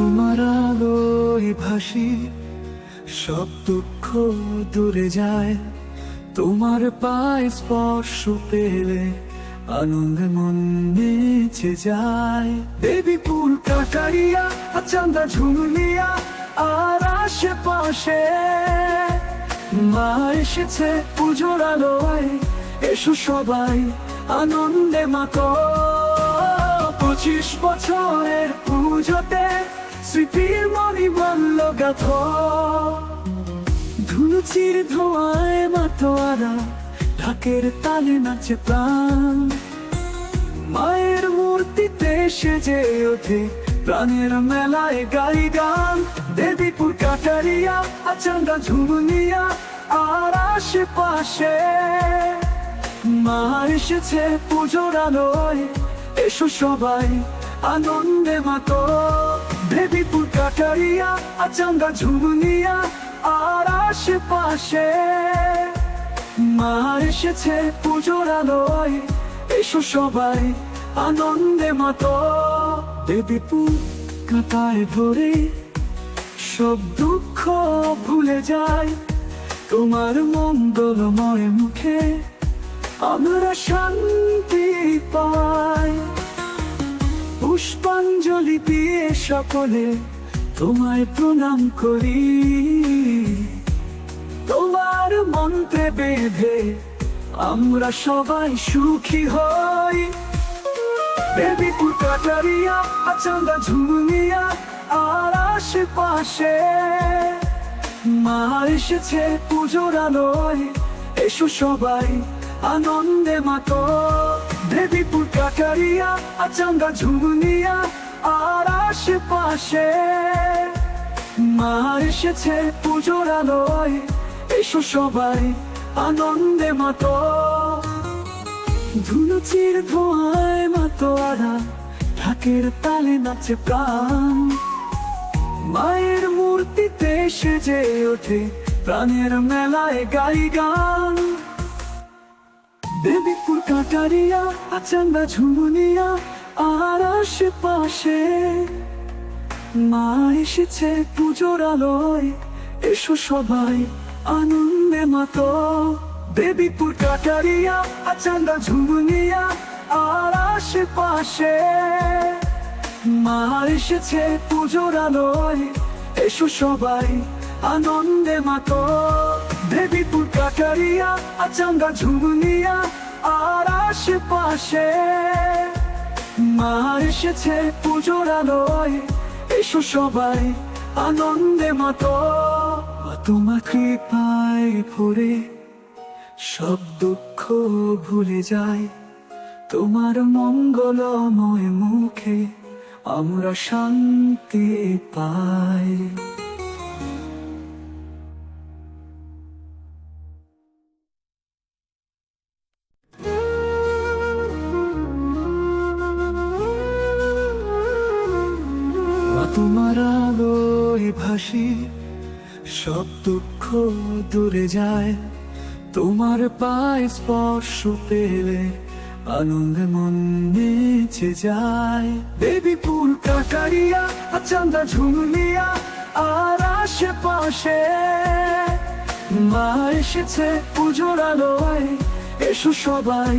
তোমার আলোয় ভাসি, সব দুঃখ দূরে যায়। তোমার পায়ে স্পর্শ পেলে আনন্দে মন নেচে যায়। দেবীপুর কাটারিয়া চান্দা ঝুলিয়া আর আশেপাশে মা এসেছে পুজোর আলোয়। এসো সবাই আনন্দে মাতো। 25 বছরের পুজোতে স্মৃতির মণিমাল্য গাথো। ধুনুচির ধোঁয়ায় মাতোয়ারা ঢাকের তালে নাচে প্রাণ। মায়ের মূর্তিতে সেজে ওঠে প্রাণের মেলায় গাই গান। দেবীপুর কাটারিয়া চান্দা ঝুলিয়া আর আশেপাশে মা এসেছে পুজোর আলোয়। এসো সবাই আনন্দে মাতো। দেবীপুর কাটারিয়া চান্দা ঝুলিয়া আর আশেপাশে মা এসেছে পুজোর আলোয়। এসো সবাই আনন্দে মাতো। দেবীপুর কাঁটায় ভরে সব দুঃখ ভুলে যায়। তোমার মঙ্গলময় মুখে আমরা শান্তি পাই। পুষ্পাঞ্জলি দিয়ে সকলে তোমায় প্রণাম করি। তোমার মন্ত্রে বেঁধে আমরা সবাই সুখী হই। দেবীপুর কাটারিয়া চান্দা ঝুলিয়া আর আশেপাশে মা এসেছে পুজোর আলোয়। এসো সবাই আনন্দে মাতো। দেবীপুর কাটারিয়া চান্দা ঝুলিয়া আর আশেপাশে মা এসেছে পুজোর আলোয়। এসো সবাই আনন্দে মাতো। ধুনুচির ধোঁয়ায় মাতোয়ারা ঢাকের তালে নাচে প্রাণ। মায়ের মূর্তিতে সেজে ওঠে প্রাণের মেলায় গাই গান। দেবীপুর কাটারিয়া চান্দা ঝুলিয়া আর আশেপাশে মা এসেছে পুজোর আলোয়। এসো সবাই আনন্দে মাতো। দেবীপুর কাটারিয়া চান্দা ঝুলিয়া আর আশেপাশে মা এসেছে পুজোর আলোয়। এসো সবাই আনন্দে মাতো। দেবীপুর কাটারিয়া চান্দা ঝুলিয়া আর আশেপাশে মা এসেছে পুজোর আলোয়। এসো সবাই আনন্দে মাতো। তোমার কৃপায় ভরে সব দুঃখ ভুলে যায়। তোমার মঙ্গলময় মুখে আমরা শান্তি পাই। তোমার আলোয় ভাসি, সব দুঃখ দূরে যায়। তোমার পায়ে স্পর্শ পেলে আনন্দে মন নেচে যায়। দেবীপুর কাটারিয়া চান্দা ঝুলিয়া আর আশেপাশে মা এসেছে পুজোর আলোয়। এসো সবাই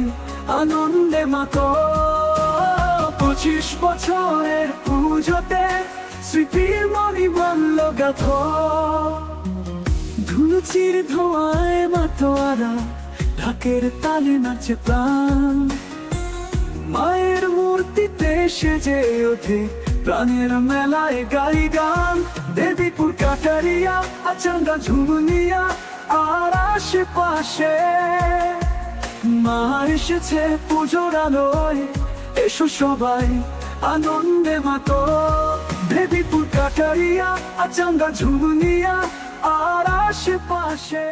আনন্দে মাতো। 25 বছরের পুজোতে স্মৃতির মণিমাল্য গাথো। ধুনুচির ধোঁয়ায় মাতোয়ারা ঢাকের তালে নাচে প্রাণ। মায়ের মূর্তিতে সেজে ওঠে প্রাণের মেলায় গাই গান। দেবীপুর কাটারিয়া চান্দা ঝুলিয়া আর আশেপাশে মা এসেছে পুজোর আলোয়। এসো সবাই আনন্দে মাতো। দেবীপুর কাটারিয়া চান্দা ঝুলিয়া আর আশেপাশে